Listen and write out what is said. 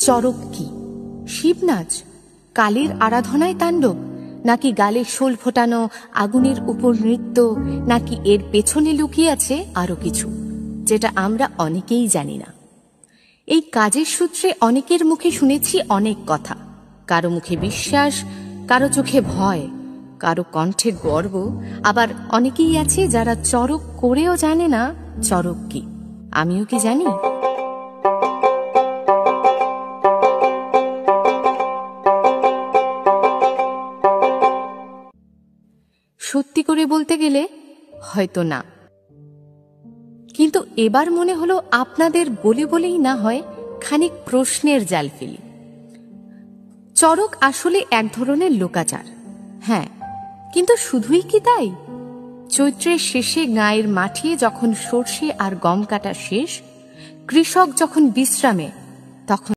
চড়ক কি? শিবনাচ? কালীর আরাধনায় তাণ্ডব? নাকি গালে শোল ফোটানো, আগুনের উপর নৃত্য? নাকি এর পেছনে লুকিয়ে আছে আরো কিছু, যেটা আমরা অনেকেই জানি না? এই কাজের সূত্রে অনেকের মুখে শুনেছি অনেক কথা। কারো মুখে বিশ্বাস, কারো চোখে ভয়, কারো কণ্ঠে গর্ব। আবার অনেকেই আছে যারা চড়ক করেও জানে না চড়ক কি। আমিও কি জানি? সত্যি করে বলতে গেলে হয়তো না, কিন্তু এবার মনে হলো আপনাদের বলেই না হয় খানিক প্রশ্নের জাল ফেলি। চড়ক আসলে এক ধরনের লোকাচার, হ্যাঁ, কিন্তু শুধুই কি তাই? চৈত্রের শেষে গাঁয়ের মাঠে যখন সর্ষে আর গম কাটা শেষ, কৃষক যখন বিশ্রামে, তখন